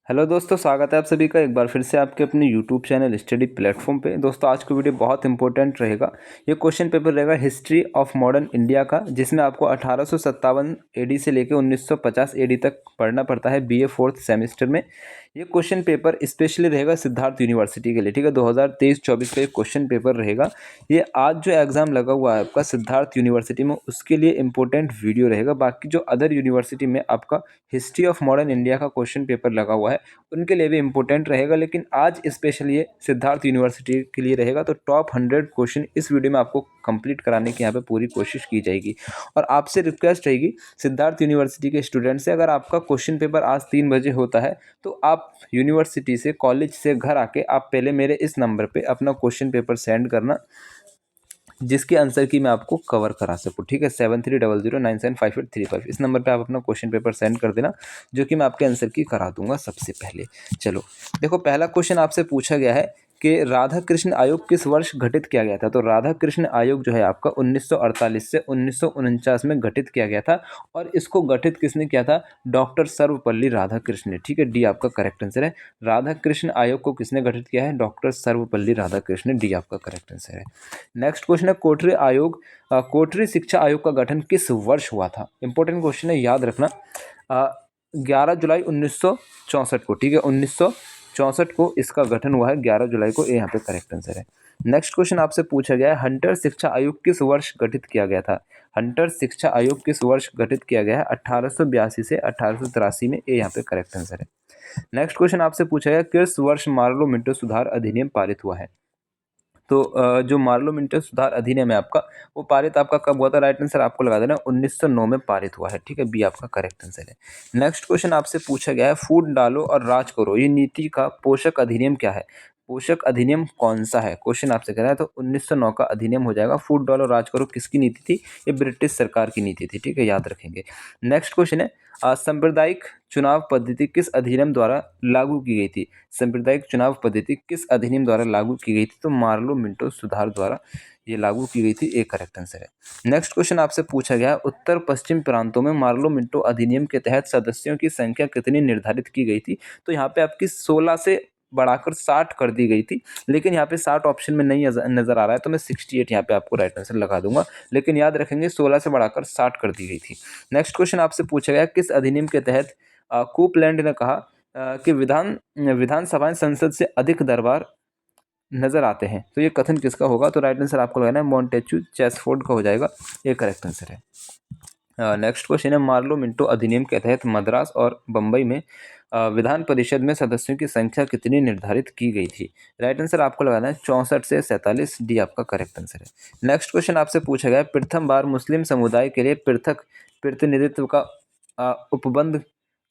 Hello दोस्तों, स्वागत है आप सभी का एक बार फिर से आपके अपने यूट्यूब चैनल स्टडी प्लेटफॉर्म पे। दोस्तों आज का वीडियो बहुत इंपॉर्टेंट रहेगा। ये क्वेश्चन पेपर रहेगा हिस्ट्री ऑफ मॉडर्न इंडिया का, जिसमें आपको 1857 एडी से लेकर 1950 एडी तक पढ़ना पड़ता है बीए फोर्थ सेमेस्टर में। ये क्वेश्चन पेपर स्पेशली रहेगा सिद्धार्थ यूनिवर्सिटी के लिए, ठीक है। 2023-24 का एक क्वेश्चन पेपर रहेगा। ये आज जो एग्ज़ाम लगा हुआ है आपका सिद्धार्थ यूनिवर्सिटी में, उसके लिए इंपॉर्टेंट वीडियो रहेगा। बाकी जो अदर यूनिवर्सिटी में आपका हिस्ट्री ऑफ मॉडर्न इंडिया का क्वेश्चन पेपर लगा हुआ है उनके लिए भी इम्पोर्टेंट रहेगा, लेकिन आज स्पेशली ये सिद्धार्थ यूनिवर्सिटी के लिए रहेगा। तो टॉप 100 क्वेश्चन इस वीडियो में आपको कंप्लीट कराने की यहाँ पे पूरी कोशिश की जाएगी। और आपसे रिक्वेस्ट रहेगी सिद्धार्थ यूनिवर्सिटी के स्टूडेंट से, अगर आपका क्वेश्चन पेपर आज 3 बजे होता है तो आप यूनिवर्सिटी से, कॉलेज से घर आके आप पहले मेरे इस नंबर पर अपना क्वेश्चन पेपर सेंड करना, जिसके आंसर की मैं आपको कवर करा सकूँ, ठीक है। 7300975835 इस नंबर पे आप अपना क्वेश्चन पेपर सेंड कर देना, जो कि मैं आपके आंसर की करा दूंगा सबसे पहले। चलो देखो, पहला क्वेश्चन आपसे पूछा गया है कि राधा कृष्ण आयोग किस वर्ष गठित किया गया था। तो राधा कृष्ण आयोग जो है आपका 1948 से 1949 में गठित किया गया था। और इसको गठित किसने किया था? डॉक्टर सर्वपल्ली राधाकृष्ण ने, ठीक है। डी आपका करेक्ट आंसर है। राधा कृष्ण आयोग को किसने गठित किया है? डॉक्टर सर्वपल्ली राधाकृष्ण, डी आपका करेक्ट आंसर है। नेक्स्ट क्वेश्चन है कोठरी आयोग, कोठरी शिक्षा आयोग का गठन किस वर्ष हुआ था? इंपॉर्टेंट क्वेश्चन है, याद रखना। 11 जुलाई 1964 को, ठीक है। 1964 को इसका गठन हुआ है, 11 जुलाई को। ये यहाँ पे करेक्ट आंसर है। नेक्स्ट क्वेश्चन आपसे पूछा गया है हंटर शिक्षा आयोग किस वर्ष गठित किया गया था? हंटर शिक्षा आयोग किस वर्ष गठित किया गया है? 1882 से 1883 में। ये यहाँ पे करेक्ट आंसर है। नेक्स्ट क्वेश्चन आपसे पूछा गया किस वर्ष मार्लो मिंटो सुधार अधिनियम पारित हुआ है? तो जो मार्लो मिंटो सुधार अधिनियम है आपका, वो पारित आपका कब हुआ था? राइट आंसर आपको लगा देना 1909 में पारित हुआ है, ठीक है। बी आपका करेक्ट आंसर है। नेक्स्ट क्वेश्चन आपसे पूछा गया है फूड डालो और राज करो ये नीति का पोषक अधिनियम क्या है? पोषक अधिनियम कौन सा है? क्वेश्चन आपसे कह रहा है, तो 1909 का अधिनियम हो जाएगा। फूड डालो राज करो किसकी नीति थी? ये ब्रिटिश सरकार की नीति थी, ठीक है, याद रखेंगे। नेक्स्ट क्वेश्चन है सांप्रदायिक चुनाव पद्धति किस अधिनियम द्वारा लागू की गई थी? सांप्रदायिक चुनाव पद्धति किस अधिनियम द्वारा लागू की गई थी? तो मार्लो मिंटो सुधार द्वारा ये लागू की गई थी। एक करेक्ट आंसर है। नेक्स्ट क्वेश्चन आपसे पूछा गया है उत्तर पश्चिम प्रांतों में मार्लो मिंटो अधिनियम के तहत सदस्यों की संख्या कितनी निर्धारित की गई थी? तो यहाँ पे आपकी 16 से बढ़ाकर 60 कर दी गई थी, लेकिन यहाँ पे 60 ऑप्शन में नहीं नजर आ रहा है, तो मैं 68 यहाँ पे आपको राइट आंसर लगा दूंगा। लेकिन याद रखेंगे 16 से बढ़ाकर 60 कर दी गई थी। नेक्स्ट क्वेश्चन आपसे पूछा गया किस अधिनियम के तहत कूपलैंड ने कहा कि विधानसभाएं संसद से अधिक दरबार नजर आते हैं? तो ये कथन किसका होगा? तो राइट आंसर आपको लगाना है मॉन्टेच्यू चेसफोर्ड का हो जाएगा। ये करेक्ट आंसर है। नेक्स्ट क्वेश्चन है मार्लो मिंटो अधिनियम के तहत मद्रास और बम्बई में विधान परिषद में सदस्यों की संख्या कितनी निर्धारित की गई थी? राइट आंसर आपको लगाना है 64 से 47। डी आपका करेक्ट आंसर है। नेक्स्ट क्वेश्चन आपसे पूछा गया प्रथम बार मुस्लिम समुदाय के लिए पृथक प्रतिनिधित्व का उपबंध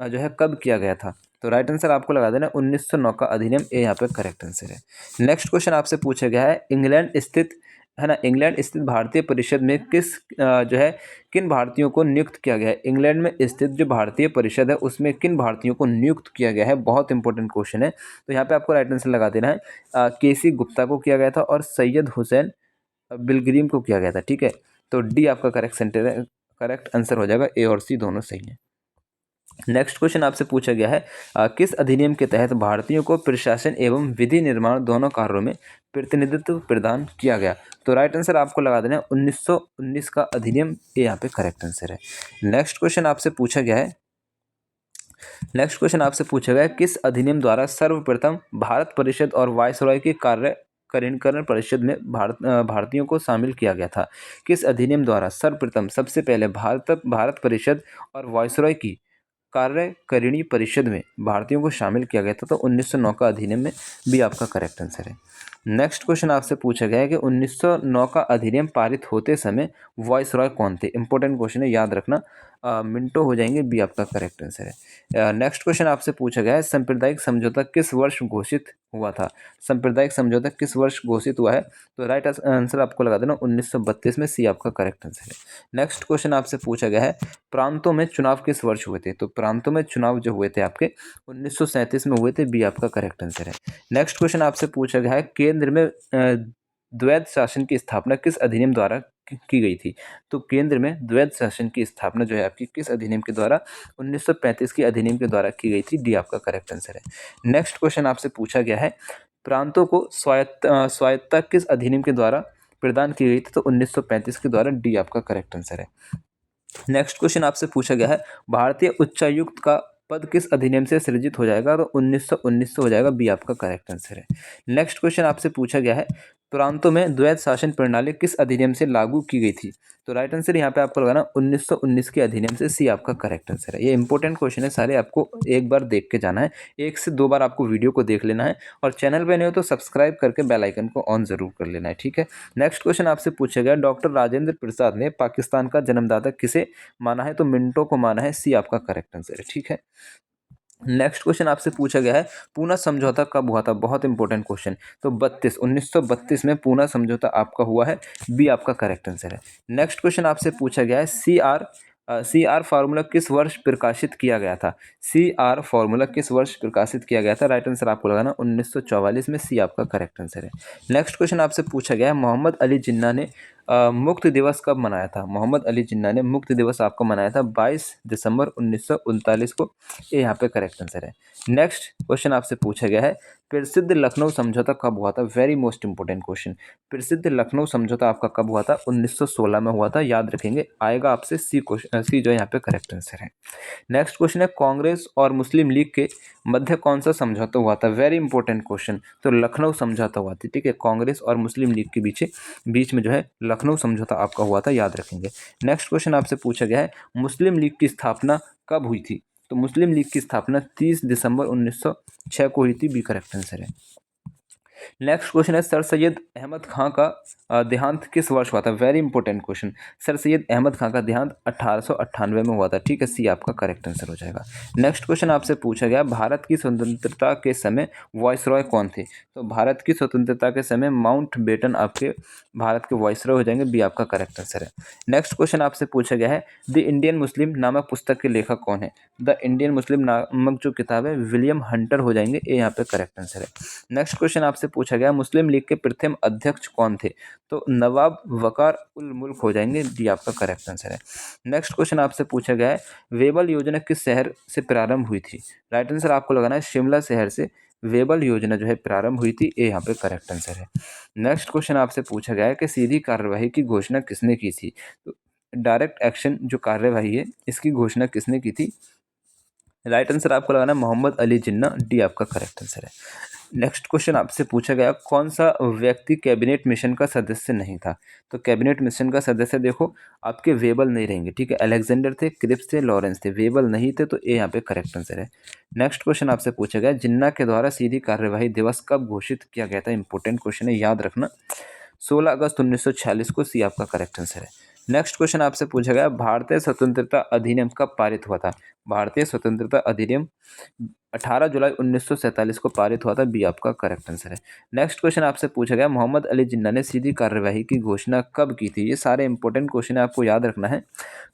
जो है कब किया गया था? तो राइट आंसर आपको लगा देना 1909 का अधिनियम। ए यहाँ पे करेक्ट आंसर है। नेक्स्ट क्वेश्चन आपसे पूछा गया है इंग्लैंड स्थित है ना, इंग्लैंड स्थित भारतीय परिषद में जो है किन भारतीयों को नियुक्त किया गया है? इंग्लैंड में स्थित जो भारतीय परिषद है उसमें किन भारतीयों को नियुक्त किया गया है? बहुत इंपॉर्टेंट क्वेश्चन है। तो यहाँ पे आपको राइट आंसर लगा देना है केसी गुप्ता को किया गया था और सैयद हुसैन बिलग्रीम को किया गया था, ठीक है। तो डी आपका करेक्ट आंसर हो जाएगा। ए और सी दोनों सही है। नेक्स्ट क्वेश्चन आपसे पूछा गया है किस अधिनियम के तहत भारतीयों को प्रशासन एवं विधि निर्माण दोनों कार्यों में प्रतिनिधित्व प्रदान किया गया? तो राइट आंसर आपको लगा देना है 1919 का अधिनियम। ये यहाँ पे करेक्ट आंसर है। नेक्स्ट क्वेश्चन आपसे पूछा गया है किस अधिनियम द्वारा सर्वप्रथम भारत परिषद और वायसरॉय की कार्यकरण परिषद में भारतीयों को शामिल किया गया था? किस अधिनियम द्वारा सर्वप्रथम, सबसे पहले भारत परिषद और वायसरॉय की कार्यकारिणी परिषद में भारतीयों को शामिल किया गया था? तो 1909 का अधिनियम में। भी आपका करेक्ट आंसर है। नेक्स्ट क्वेश्चन आपसे पूछा गया है कि 1909 का अधिनियम पारित होते समय वायसरॉय कौन थे? इंपॉर्टेंट क्वेश्चन है, याद रखना। मिंटो हो जाएंगे। बी आपका करेक्ट आंसर है। नेक्स्ट क्वेश्चन आपसे पूछा गया है सांप्रदायिक समझौता किस वर्ष घोषित हुआ था? सांप्रदायिक समझौता किस वर्ष घोषित हुआ है? तो राइट आंसर आपको लगा देना 1932 में। सी आपका करेक्ट आंसर है। नेक्स्ट क्वेश्चन आपसे पूछा गया है प्रांतों में चुनाव किस वर्ष हुए थे? तो प्रांतों में चुनाव जो हुए थे आपके 1937 में हुए थे। बी आपका करेक्ट आंसर है। नेक्स्ट क्वेश्चन आपसे पूछा गया है केंद्र में द्वैध शासन की स्थापना किस अधिनियम द्वारा की गई थी। तो केंद्र में द्वैध शासन की स्थापना जो है आपकी किस अधिनियम के द्वारा 1935 के अधिनियम के द्वारा की गई थी, डी आपका करेक्ट आंसर है। नेक्स्ट क्वेश्चन आपसे पूछा गया है प्रांतों को स्वायत्तता किस अधिनियम के द्वारा प्रदान की गई थी, तो 1935 के द्वारा, डी आपका करेक्ट आंसर है। नेक्स्ट क्वेश्चन आपसे पूछा गया है भारतीय उच्चायुक्त का पद किस अधिनियम से सृजित हो जाएगा, तो 1919 से हो जाएगा, बी आपका करेक्ट आंसर है। नेक्स्ट क्वेश्चन आपसे पूछा गया है प्रांतों में द्वैध शासन प्रणाली किस अधिनियम से लागू की गई थी, तो राइट आंसर यहाँ पे आपको लगाना 1919 के अधिनियम से, सी आपका करेक्ट आंसर है। ये इंपॉर्टेंट क्वेश्चन है, सारे आपको एक बार देख के जाना है, 1 से 2 बार आपको वीडियो को देख लेना है, और चैनल पे नहीं हो तो सब्सक्राइब करके बेल आइकन को ऑन जरूर कर लेना है, ठीक है। नेक्स्ट क्वेश्चन आपसे पूछा गया डॉक्टर राजेंद्र प्रसाद ने पाकिस्तान का जन्मदाता किसे माना है, तो मिंटो को माना है, सी आपका करेक्ट आंसर है, ठीक है। नेक्स्ट क्वेश्चन आपसे पूछा गया है पूना समझौता कब हुआ था, बहुत इंपॉर्टेंट क्वेश्चन, तो 1932 में पूना समझौता आपका हुआ है, बी आपका करेक्ट आंसर है। नेक्स्ट क्वेश्चन आपसे पूछा गया है सी आर फार्मूला किस वर्ष प्रकाशित किया गया था, सी आर फार्मूला किस वर्ष प्रकाशित किया गया था, राइट आंसर आपको लगाना 1944 में, सी आपका करेक्ट आंसर है। नेक्स्ट क्वेश्चन आपसे पूछा गया है मोहम्मद अली जिन्ना ने मुक्त दिवस कब मनाया था, मोहम्मद अली जिन्ना ने मुक्त दिवस आपको मनाया था 22 दिसंबर 1939 को, ये यहाँ पे करेक्ट आंसर है। नेक्स्ट क्वेश्चन आपसे पूछा गया है प्रसिद्ध लखनऊ समझौता कब हुआ था, वेरी मोस्ट इंपोर्टेंट क्वेश्चन, प्रसिद्ध लखनऊ समझौता आपका कब हुआ था, 1916 में हुआ था, याद रखेंगे, आएगा आपसे सी क्वेश्चन, सी जो यहाँ पे करेक्ट आंसर है। नेक्स्ट क्वेश्चन है कांग्रेस और मुस्लिम लीग के मध्य कौन सा समझौता हुआ था, वेरी इंपॉर्टेंट क्वेश्चन, तो लखनऊ समझौता हुआ था, ठीक है, कांग्रेस और मुस्लिम लीग के बीच में जो है लखनऊ समझौता आपका हुआ था, याद रखेंगे। नेक्स्ट क्वेश्चन आपसे पूछा गया है मुस्लिम लीग की स्थापना कब हुई थी, तो मुस्लिम लीग की स्थापना 30 दिसंबर 1906 को हुई थी, बी करेक्ट आंसर है। नेक्स्ट क्वेश्चन है सर सैयद अहमद खां का देहांत किस वर्ष हुआ था, very important question, Sir Syed Ahmad Khan का देहांत 1898 में हुआ था, ठीक है, सी आपका करेक्ट आंसर हो जाएगा। नेक्स्ट क्वेश्चन आपसे पूछा गया भारत की स्वतंत्रता के समय वायसरॉय कौन थे, तो भारत की स्वतंत्रता के समय माउंट बेटन आपके भारत के वायसरॉय हो जाएंगे, बी आपका करेक्ट आंसर है। नेक्स्ट क्वेश्चन आपसे पूछा गया है द इंडियन मुस्लिम नामक पुस्तक के लेखक कौन है, द इंडियन मुस्लिम नामक जो किताब है विलियम हंटर हो जाएंगे, ये यहाँ पे करेक्ट आंसर है। नेक्स्ट क्वेश्चन आपसे पूछा गया मुस्लिम लीग के प्रथम अध्यक्ष कौन थे, तो नवाब वकार उल मुल्क हो जाएंगे, डी आपका करेक्ट आंसर है। नेक्स्ट क्वेश्चन आपसे पूछा गया है वेबल योजना किस शहर से प्रारंभ हुई थी, राइट आंसर आपको लगाना है शिमला शहर से वेबल योजना जो है प्रारंभ हुई थी, ये यहाँ पे करेक्ट आंसर है। नेक्स्ट क्वेश्चन आपसे पूछा गया है कि सीधी कार्यवाही की घोषणा किसने की थी, तो डायरेक्ट एक्शन जो कार्यवाही है इसकी घोषणा किसने की थी, राइट आंसर आपको लगाना है मोहम्मद अली जिन्ना, डी आपका करेक्ट आंसर है। नेक्स्ट क्वेश्चन आपसे पूछा गया कौन सा व्यक्ति कैबिनेट मिशन का सदस्य नहीं था, तो कैबिनेट मिशन का सदस्य देखो आपके वेबल नहीं रहेंगे, ठीक है, अलेक्जेंडर थे, क्रिप्स थे, लॉरेंस थे, वेबल नहीं थे, तो ये यहाँ पे करेक्ट आंसर है। नेक्स्ट क्वेश्चन आपसे पूछा गया जिन्ना के द्वारा सीधी कार्यवाही दिवस कब घोषित किया गया था, इंपॉर्टेंट क्वेश्चन है, याद रखना 16 अगस्त 1946 को, सी आपका करेक्ट आंसर है। नेक्स्ट क्वेश्चन आपसे पूछा गया भारतीय स्वतंत्रता अधिनियम कब पारित हुआ था, भारतीय स्वतंत्रता अधिनियम 18 जुलाई 1947 को पारित हुआ था, बी आपका करेक्ट आंसर है। नेक्स्ट क्वेश्चन आपसे पूछा गया मोहम्मद अली जिन्ना ने सीधी कार्यवाही की घोषणा कब की थी, ये सारे इंपॉर्टेंट क्वेश्चन है, आपको याद रखना है,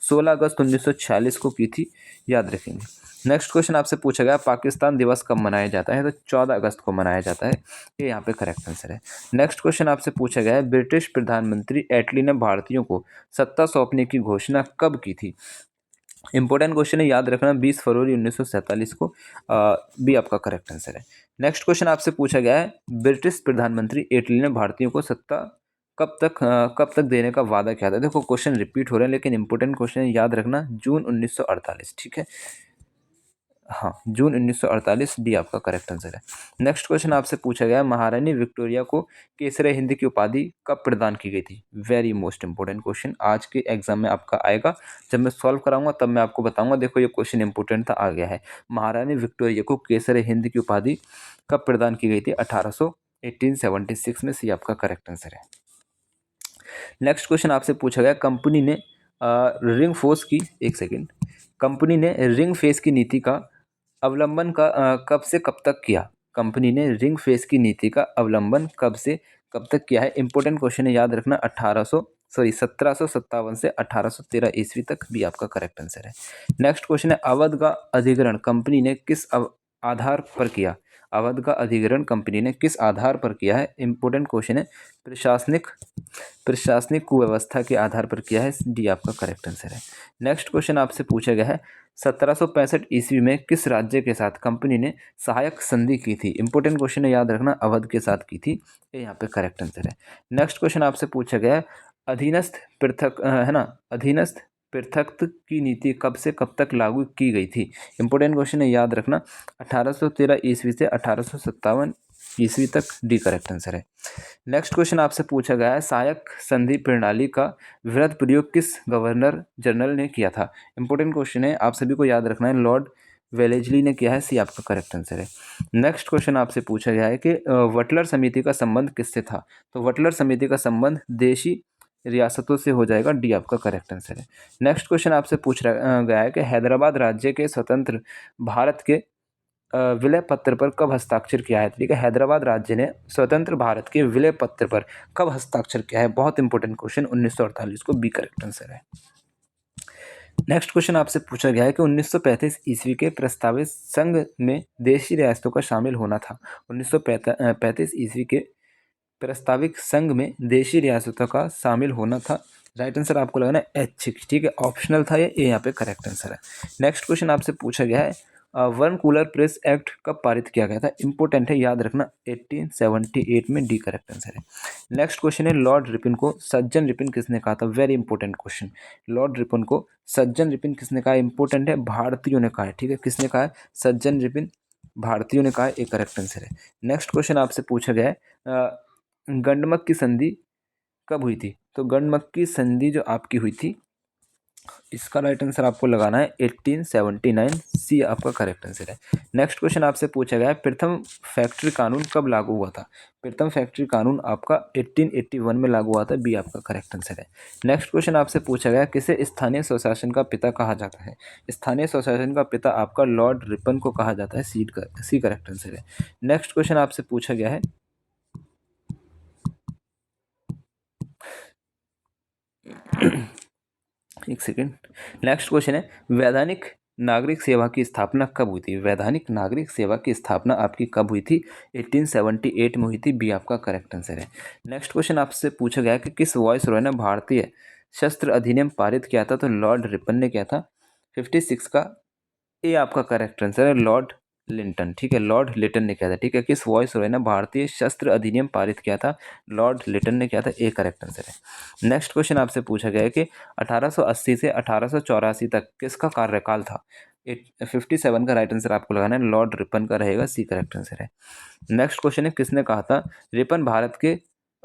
16 अगस्त 1946 को की थी, याद रखेंगे। नेक्स्ट क्वेश्चन आपसे पूछा गया पाकिस्तान दिवस कब मनाया जाता है, तो 14 अगस्त को मनाया जाता है, ये यहाँ पे करेक्ट आंसर है। नेक्स्ट क्वेश्चन आपसे पूछा गया है ब्रिटिश प्रधानमंत्री एटली ने भारतीयों को सत्ता सौंपने की घोषणा कब की थी, इंपॉर्टेंट क्वेश्चन है, याद रखना 20 फरवरी 1947 को, बी आपका करेक्ट आंसर है। नेक्स्ट क्वेश्चन आपसे पूछा गया है ब्रिटिश प्रधानमंत्री एटली ने भारतीयों को सत्ता कब तक देने का वादा किया था, देखो क्वेश्चन रिपीट हो रहे हैं लेकिन इंपॉर्टेंट क्वेश्चन है, याद रखना जून 1948, ठीक है, हाँ जून 1948, डी आपका करेक्ट आंसर है। नेक्स्ट क्वेश्चन आपसे पूछा गया महारानी विक्टोरिया को केसरे हिंद की उपाधि कब प्रदान की गई थी, वेरी मोस्ट इंपॉर्टेंट क्वेश्चन, आज के एग्जाम में आपका आएगा, जब मैं सॉल्व कराऊंगा तब मैं आपको बताऊंगा, देखो ये क्वेश्चन इंपॉर्टेंट था, आ गया है, महारानी विक्टोरिया को केसरे हिंद की उपाधि कब प्रदान की गई थी, 1876 में, सी आपका करेक्ट आंसर है। नेक्स्ट क्वेश्चन आपसे पूछा गया कंपनी ने रिंग फोर्स की, एक सेकेंड, कंपनी ने रिंग फेस की नीति का अवलंबन कब से कब तक किया, कंपनी ने रिंग फेस की नीति का अवलंबन कब से कब तक किया है, इंपॉर्टेंट क्वेश्चन है, याद रखना 1757 से 1813 ईस्वी तक, भी आपका करेक्ट आंसर है। नेक्स्ट क्वेश्चन है अवध का अधिग्रहण कंपनी ने किस आधार पर किया, अवध का अधिग्रहण कंपनी ने किस आधार पर किया है? इंपॉर्टेंट क्वेश्चन है। प्रशासनिक कुव्यवस्था के आधार पर किया है। डी आपका करेक्ट आंसर है। नेक्स्ट क्वेश्चन आपसे पूछा गया है 1765 ईस्वी में किस राज्य के साथ कंपनी ने सहायक संधि की थी? इंपॉर्टेंट क्वेश्चन है, याद रखना, अवध के साथ की थी। ये यहाँ पे करेक्ट आंसर है। नेक्स्ट क्वेश्चन आपसे पूछा गया है अधीनस्थ पृथक है ना, अधीनस्थ पृथकत्व की नीति कब से कब तक लागू की गई थी? इंपॉर्टेंट क्वेश्चन है, याद रखना, 1813 ईस्वी से 1857 ईस्वी तक। डी करेक्ट आंसर है। नेक्स्ट क्वेश्चन आपसे पूछा गया है सहायक संधि प्रणाली का वृहद प्रयोग किस गवर्नर जनरल ने किया था? इंपॉर्टेंट क्वेश्चन है, आप सभी को याद रखना है, लॉर्ड वेलेजली ने किया है। सी आपका करेक्ट आंसर है। नेक्स्ट क्वेश्चन आपसे पूछा गया है कि वटलर समिति का संबंध किससे था? तो वटलर समिति का संबंध देशी रियासतों से हो जाएगा। डी आपका करेक्ट आंसर है। नेक्स्ट क्वेश्चन आपसे पूछ गया है कि हैदराबाद राज्य के स्वतंत्र भारत के विलय पत्र पर कब हस्ताक्षर किया है? ठीक है, हैदराबाद राज्य ने स्वतंत्र भारत के विलय पत्र पर कब हस्ताक्षर किया है? बहुत इंपॉर्टेंट क्वेश्चन, 1948 को। बी करेक्ट आंसर है। नेक्स्ट क्वेश्चन आपसे पूछा गया है कि 1935 ईस्वी के प्रस्तावित संघ में देशी रियासतों का शामिल होना था। 1935 ईस्वी के प्रस्तावित संघ में देशी रियासतों का शामिल होना था। राइट आंसर आपको लगाना है एच। ठीक है, ऑप्शनल था ये यहाँ पे करेक्ट आंसर है। नेक्स्ट क्वेश्चन आपसे पूछा गया है वर्नकूलर प्रेस एक्ट कब पारित किया गया था? इंपॉर्टेंट है, याद रखना, 1878 में। डी करेक्ट आंसर है। नेक्स्ट क्वेश्चन है लॉर्ड रिपन को सज्जन रिपन किसने कहा था? Very important question. Lord Ripon को सज्जन रिपन किसने कहा? इंपॉर्टेंट है, भारतीयों ने कहा है। ठीक है, किसने कहा है? सज्जन रिपन, भारतीयों ने कहा है। एक करेक्ट आंसर है। नेक्स्ट क्वेश्चन आपसे पूछा गया है गंडमक की संधि कब हुई थी? तो गंडमक की संधि जो आपकी हुई थी, इसका राइट आंसर आपको लगाना है 1879। सी आपका करेक्ट आंसर है। नेक्स्ट क्वेश्चन आपसे पूछा गया है प्रथम फैक्ट्री कानून कब लागू हुआ था? प्रथम फैक्ट्री कानून आपका 1881 में लागू हुआ था। बी आपका करेक्ट आंसर है। नेक्स्ट क्वेश्चन आपसे पूछा गया किसे स्थानीय स्वशासन का पिता कहा जाता है? स्थानीय स्वशासन का पिता आपका लॉर्ड रिपन को कहा जाता है। सी करेक्ट आंसर है। नेक्स्ट क्वेश्चन आपसे पूछा गया है एक सेकेंड। नेक्स्ट क्वेश्चन है वैधानिक नागरिक सेवा की स्थापना कब हुई थी? वैधानिक नागरिक सेवा की स्थापना आपकी कब हुई थी? 1878 में हुई थी। बी आपका करेक्ट आंसर है। नेक्स्ट क्वेश्चन आपसे पूछा गया कि किस वॉइस रॉय ने भारतीय शस्त्र अधिनियम पारित किया था? तो लॉर्ड रिपन ने किया था। 56 का ए आपका करेक्ट आंसर है, लॉर्ड लिंटन। ठीक है, लॉर्ड लिटन ने किया था। ठीक है, किस वॉइस रॉय ने भारतीय शस्त्र अधिनियम पारित किया था? लॉर्ड लिटन ने किया था। ए करेक्ट आंसर है। नेक्स्ट क्वेश्चन आपसे पूछा गया है कि 1880 से 1884 तक किसका कार्यकाल था? 57 का राइट आंसर आपको लगाना है, लॉर्ड रिपन का रहेगा। सी करेक्ट आंसर है। नेक्स्ट क्वेश्चन है किसने कहा था रिपन भारत के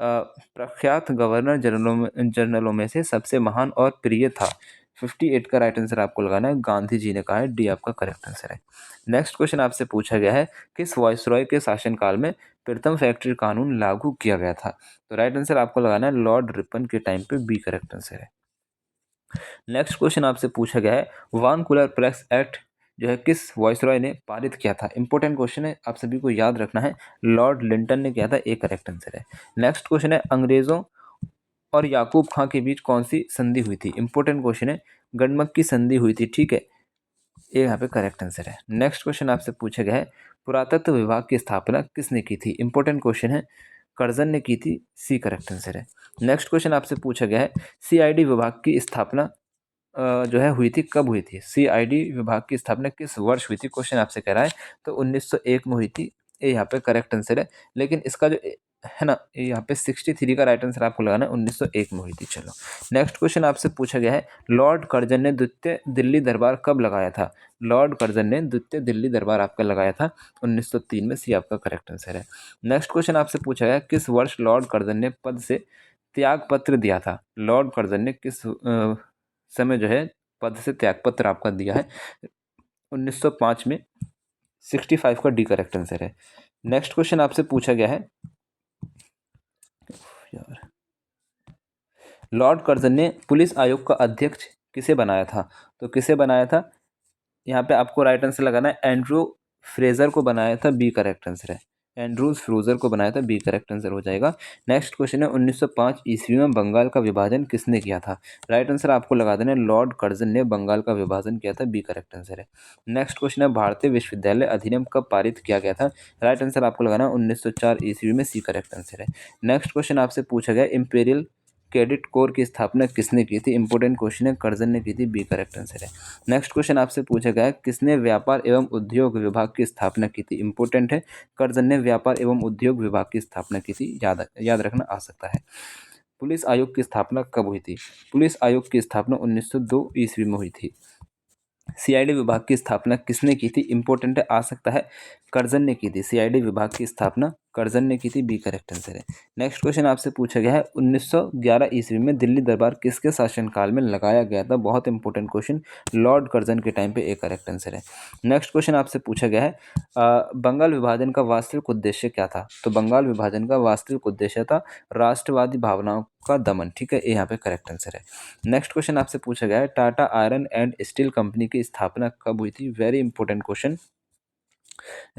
प्रख्यात गवर्नर जनरलों में से सबसे महान और प्रिय था? 58 का राइट आंसर आपको लगाना है, गांधी जी ने कहा है। डी आपका करेक्ट आंसर है। नेक्स्ट क्वेश्चन आपसे पूछा गया है किस वॉइसरॉय के शासनकाल में प्रथम फैक्ट्री कानून लागू किया गया था? तो राइट आंसर आपको लगाना है लॉर्ड रिपन के टाइम पे। बी करेक्ट आंसर है। नेक्स्ट क्वेश्चन आपसे पूछा गया है वानकुलर प्रेस एक्ट जो है किस वॉइसरॉय ने पारित किया था? इंपॉर्टेंट क्वेश्चन है, आप सभी को याद रखना है, लॉर्ड लिंटन ने किया था। ए करेक्ट आंसर है। नेक्स्ट क्वेश्चन है अंग्रेजों और याकूब खां के बीच कौन सी संधि हुई थी? इंपॉर्टेंट क्वेश्चन है, गंडमक की संधि हुई थी। ठीक है, ये यहाँ पे करेक्ट आंसर है। नेक्स्ट क्वेश्चन आपसे पूछा गया है पुरातत्व विभाग की स्थापना किसने की थी? इंपॉर्टेंट क्वेश्चन है, कर्जन ने की थी। सी करेक्ट आंसर है। नेक्स्ट क्वेश्चन आपसे पूछा गया है सीआईडी विभाग की स्थापना जो है हुई थी, कब हुई थी? सीआईडी विभाग की स्थापना किस वर्ष हुई थी? क्वेश्चन आपसे कह रहा है, तो 1901 में हुई थी। ये यहाँ पे करेक्ट आंसर है। लेकिन इसका जो है ना, यहाँ पे 63 का राइट आंसर आपको लगाना है, 1901 में हुई थी। चलो नेक्स्ट क्वेश्चन आपसे पूछा गया है लॉर्ड कर्जन ने द्वितीय दिल्ली दरबार कब लगाया था? लॉर्ड कर्जन ने द्वितीय दिल्ली दरबार आपका लगाया था 1903 में। सी आपका करेक्ट आंसर है। नेक्स्ट क्वेश्चन आपसे पूछा गया किस वर्ष लॉर्ड कर्जन ने पद से त्याग पत्र दिया था? लॉर्ड कर्जन ने किस समय जो है पद से त्यागपत्र आपका दिया है? 1905 में। 65 का डी करेक्ट आंसर है। नेक्स्ट क्वेश्चन आपसे पूछा गया है यार लॉर्ड कर्जन ने पुलिस आयोग का अध्यक्ष किसे बनाया था? तो किसे बनाया था? यहाँ पे आपको राइट आंसर लगाना है, एंड्रू फ्रेजर को बनाया था। बी करेक्ट आंसर है। एंड्रूज फ्रूजर को बनाया था, बी करेक्ट आंसर हो जाएगा। नेक्स्ट क्वेश्चन है 1905 ईस्वी में बंगाल का विभाजन किसने किया था? राइट आंसर आपको लगा देना है, लॉर्ड कर्जन ने बंगाल का विभाजन किया था, बी करेक्ट आंसर है। नेक्स्ट क्वेश्चन है भारतीय विश्वविद्यालय अधिनियम कब पारित किया गया था? राइट आंसर आपको लगाना है 1904 ईस्वी में, सी करेक्ट आंसर है। नेक्स्ट क्वेश्चन आपसे पूछा गया इंपीरियल कैडेट कोर की स्थापना किसने की थी? इंपोर्टेंट क्वेश्चन है, कर्जन ने की थी, बी करेक्ट आंसर है। नेक्स्ट क्वेश्चन आपसे पूछा गया है किसने व्यापार एवं उद्योग विभाग की स्थापना की थी? इंपोर्टेंट है, कर्जन ने व्यापार एवं उद्योग विभाग की स्थापना की थी, याद रखना आ सकता है। पुलिस आयोग की स्थापना कब हुई थी? पुलिस आयोग की स्थापना 1902 ईस्वी में हुई थी। सीआईडी विभाग की स्थापना किसने की थी? इंपॉर्टेंट है, आ सकता है, कर्जन ने की थी। सीआईडी विभाग की स्थापना कर्जन ने की थी, बी करेक्ट आंसर है। नेक्स्ट क्वेश्चन आपसे पूछा गया है 1911 ईस्वी में दिल्ली दरबार किसके शासनकाल में लगाया गया था? बहुत इंपॉर्टेंट क्वेश्चन, लॉर्ड कर्जन के टाइम पे, ए करेक्ट आंसर है। नेक्स्ट क्वेश्चन आपसे पूछा गया है बंगाल विभाजन का वास्तविक उद्देश्य क्या था? तो बंगाल विभाजन का वास्तविक उद्देश्य था राष्ट्रवादी भावनाओं का दमन, ठीक है, यहाँ पे करेक्ट आंसर है। नेक्स्ट क्वेश्चन आपसे पूछा गया है Tata iron and steel company की स्थापना कब हुई थी? वेरी इंपॉर्टेंट क्वेश्चन,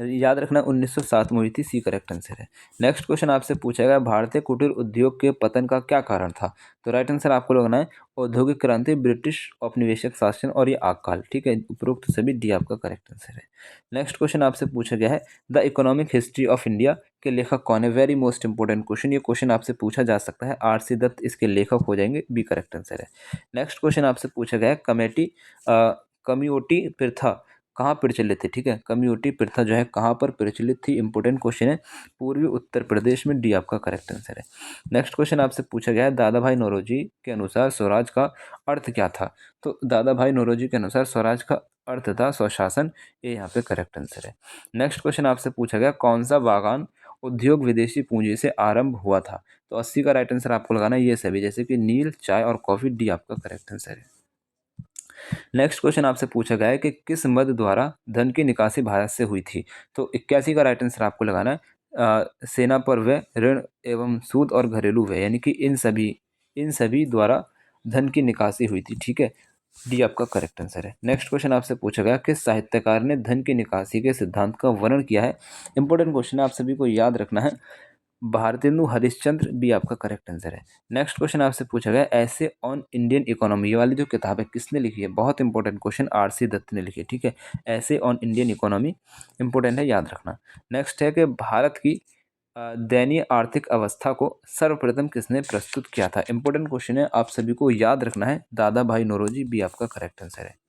याद रखना 1907 में हुई थी, सी करेक्ट आंसर है। नेक्स्ट क्वेश्चन आपसे पूछा गया भारतीय कुटीर उद्योग के पतन का क्या कारण था? तो राइट आंसर आपको लगाना है औद्योगिक क्रांति, ब्रिटिश औपनिवेशिक शासन और ये आकाल, ठीक है, उपरोक्त सभी, डी आपका करेक्ट आंसर है। नेक्स्ट क्वेश्चन आपसे पूछा गया है the economic history of India के लेखक कौन है? वेरी मोस्ट इंपॉर्टेंट क्वेश्चन, ये क्वेश्चन आपसे पूछा जा सकता है, आर.सी. दत्त इसके लेखक हो जाएंगे, बी करेक्ट आंसर है। नेक्स्ट क्वेश्चन आपसे पूछा गया है कम्युनिटी प्रथा कहाँ प्रचलित थी? ठीक है, कम्युनिटी प्रथा जो है कहाँ पर प्रचलित थी? इंपोर्टेंट क्वेश्चन है, पूर्वी उत्तर प्रदेश में, डी आपका करेक्ट आंसर है। नेक्स्ट क्वेश्चन आपसे पूछा गया है दादा भाई नौरोजी के अनुसार स्वराज का अर्थ क्या था? तो दादा भाई नौरोजी के अनुसार स्वराज का अर्थ था स्वशासन, ये यहाँ पे करेक्ट आंसर है। नेक्स्ट क्वेश्चन आपसे पूछा गया कौन सा बागान उद्योग विदेशी पूंजी से आरंभ हुआ था? तो 80 का राइट आंसर आपको लगाना है ये सभी, जैसे कि नील, चाय और कॉफी, डी आपका करेक्ट आंसर है। नेक्स्ट क्वेश्चन आपसे पूछा गया है कि किस मद द्वारा धन की निकासी भारत से हुई थी? तो 81 का राइट आंसर आपको लगाना है सेना पर व्यय, ऋण एवं सूद और घरेलू व्यय, यानी कि इन सभी द्वारा धन की निकासी हुई थी, ठीक है, डी आपका करेक्ट आंसर है। नेक्स्ट क्वेश्चन आपसे पूछा गया किस साहित्यकार ने धन की निकासी के सिद्धांत का वर्णन किया है? इंपॉर्टेंट क्वेश्चन है, आप सभी को याद रखना है, भारतेंदु हरिश्चंद्र, बी आपका करेक्ट आंसर है। नेक्स्ट क्वेश्चन आपसे पूछा गया ऐसे ऑन इंडियन इकोनॉमी, ये वाली जो किताब है किसने लिखी है? बहुत इंपॉर्टेंट क्वेश्चन, आर.सी. दत्त ने लिखी है, ठीक है, ऐसे ऑन इंडियन इकोनॉमी, इंपॉर्टेंट है, याद रखना। नेक्स्ट है कि भारत की दयनीय आर्थिक अवस्था को सर्वप्रथम किसने प्रस्तुत किया था? इंपॉर्टेंट क्वेश्चन है, आप सभी को याद रखना है, दादा भाई नौरोजी, बी आपका करेक्ट आंसर है।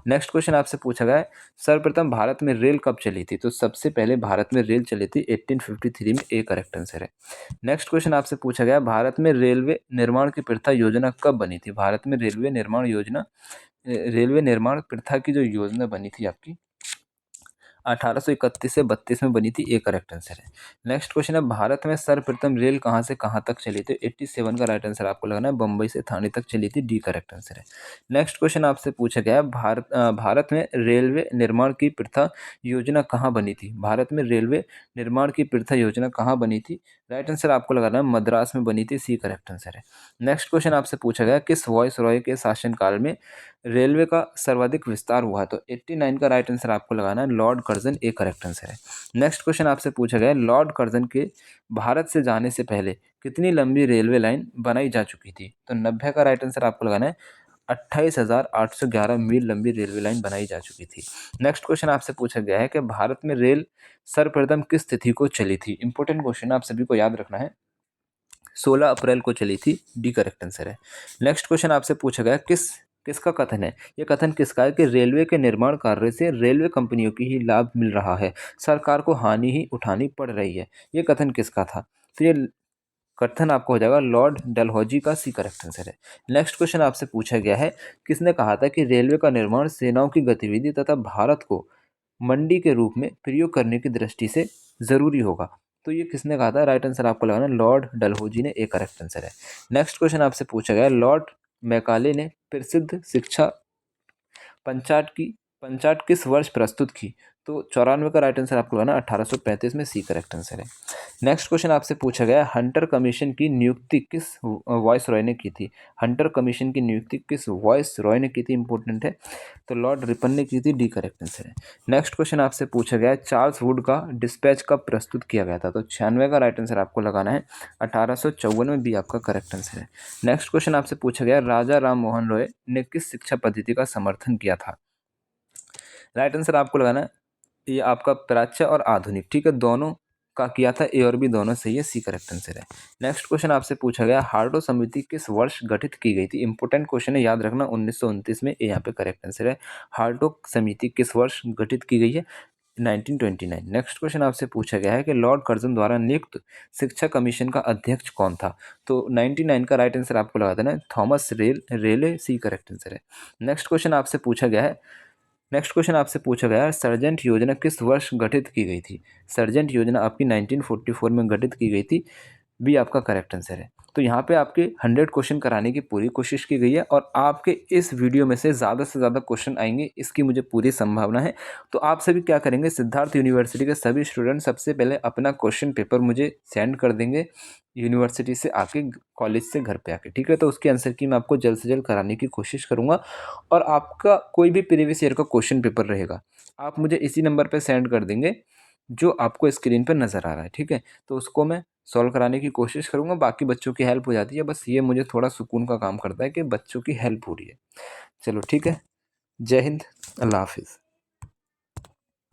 नेक्स्ट क्वेश्चन आपसे पूछा गया है सर्वप्रथम भारत में रेल कब चली थी? तो सबसे पहले भारत में रेल चली थी 1853 में, ए करेक्ट आंसर है। नेक्स्ट क्वेश्चन आपसे पूछा गया भारत में रेलवे निर्माण की प्रथा योजना कब बनी थी? भारत में रेलवे निर्माण प्रथा की जो योजना बनी थी आपकी 1831 से 32 में बनी थी, ए करेक्ट आंसर है। नेक्स्ट क्वेश्चन है भारत में सर्वप्रथम रेल कहाँ से कहाँ तक चली थी? 87 का राइट आंसर आपको लगाना है, बम्बई से थाने तक चली थी, डी करेक्ट आंसर है। नेक्स्ट क्वेश्चन आपसे पूछा गया है भारत में रेलवे निर्माण की प्रथा योजना कहाँ बनी थी? भारत में रेलवे निर्माण की प्रथा योजना कहाँ बनी थी? राइट आंसर आपको लगाना है मद्रास में बनी थी, सी करेक्ट आंसर है। नेक्स्ट क्वेश्चन आपसे पूछा गया किस वॉयसरॉय के शासनकाल में रेलवे का सर्वाधिक विस्तार हुआ? तो 89 का राइट आंसर आपको लगाना है Lord Curzon, A correct answer है। नेक्स्ट क्वेश्चन आपसे पूछा गया लॉर्ड कर्जन के भारत से जाने से पहले कितनी लंबी रेलवे लाइन बनाई जा चुकी थी? तो 90 का राइट आंसर आपको लगाना है 28,811 मील लंबी रेलवे लाइन बनाई जा चुकी थी। नेक्स्ट क्वेश्चन आपसे पूछा गया है कि भारत में रेल सर्वप्रथम किस तिथि को चली थी? इंपॉर्टेंट क्वेश्चन आप सभी को याद रखना है, 16 अप्रैल को चली थी, डी करेक्ट आंसर है। नेक्स्ट क्वेश्चन आपसे पूछा गया किसका कथन है? ये कथन किसका है कि रेलवे के निर्माण कार्य से रेलवे कंपनियों की ही लाभ मिल रहा है, सरकार को हानि ही उठानी पड़ रही है, ये कथन किसका था? तो ये कथन आपको हो जाएगा लॉर्ड डलहौजी का, सी करेक्ट आंसर है। नेक्स्ट क्वेश्चन आपसे पूछा गया है किसने कहा था कि रेलवे का निर्माण सेनाओं की गतिविधि तथा भारत को मंडी के रूप में प्रयोग करने की दृष्टि से जरूरी होगा? तो ये किसने कहा था? राइट आंसर आपको लगाना लॉर्ड डलहौजी ने, एक करेक्ट आंसर है। नेक्स्ट क्वेश्चन आपसे पूछा गया लॉर्ड मैकाले ने प्रसिद्ध शिक्षा पंचाट की पंचाट किस वर्ष प्रस्तुत की? तो 94 का राइट आंसर आपको लगाना 1835 में, सी करेक्ट आंसर है। नेक्स्ट क्वेश्चन आपसे पूछा गया है, हंटर कमीशन की नियुक्ति किस वॉइस रॉय ने की थी? हंटर कमीशन की नियुक्ति किस वॉइस रॉय ने की थी, इंपॉर्टेंट है, तो लॉर्ड रिपन ने की थी, डी करेक्ट आंसर है। नेक्स्ट क्वेश्चन आपसे पूछा गया है, चार्ल्स वुड का डिस्पैच कब प्रस्तुत किया गया था? तो 96 का राइट आंसर आपको लगाना है 1854 में, बी आपका करेक्ट आंसर है। नेक्स्ट क्वेश्चन आपसे पूछा गया है, राजा राम मोहन रॉय ने किस शिक्षा पद्धति का समर्थन किया था? राइट आंसर आपको लगाना है, ये आपका प्राच्य और आधुनिक, ठीक है, दोनों का किया था, ए और बी दोनों सही है, सी करेक्ट आंसर है। नेक्स्ट क्वेश्चन आपसे पूछा गया, हार्डो समिति किस वर्ष गठित की गई थी? इंपॉर्टेंट क्वेश्चन है, याद रखना, 1929 में, ए यहाँ पे करेक्ट आंसर है। हार्डो समिति किस वर्ष गठित की गई है? 1929। नेक्स्ट क्वेश्चन आपसे पूछा गया है कि लॉर्ड कर्जन द्वारा नियुक्त शिक्षा कमीशन का अध्यक्ष कौन था? तो 99 का राइट आंसर आपको लगा देना है थॉमस रेले, सी करेक्ट आंसर है। नेक्स्ट क्वेश्चन आपसे पूछा गया है, सर्जेंट योजना किस वर्ष गठित की गई थी? सर्जेंट योजना आपकी 1944 में गठित की गई थी, बी आपका करेक्ट आंसर है। तो यहाँ पे आपके 100 क्वेश्चन कराने की पूरी कोशिश की गई है और आपके इस वीडियो में से ज़्यादा क्वेश्चन आएंगे, इसकी मुझे पूरी संभावना है। तो आप सभी क्या करेंगे, सिद्धार्थ यूनिवर्सिटी के सभी स्टूडेंट सबसे पहले अपना क्वेश्चन पेपर मुझे सेंड कर देंगे यूनिवर्सिटी से आके, कॉलेज से घर पे आके, ठीक है। तो उसके आंसर की मैं आपको जल्द से जल्द कराने की कोशिश करूँगा। और आपका कोई भी प्रीवियस ईयर का क्वेश्चन पेपर रहेगा, आप मुझे इसी नंबर पर सेंड कर देंगे जो आपको स्क्रीन पर नज़र आ रहा है, ठीक है। तो उसको मैं सॉल्व कराने की कोशिश करूँगा, बाकी बच्चों की हेल्प हो जाती है, बस ये मुझे थोड़ा सुकून का काम करता है कि बच्चों की हेल्प हो रही है। चलो ठीक है, जय हिंद, अल्लाह हाफिज़।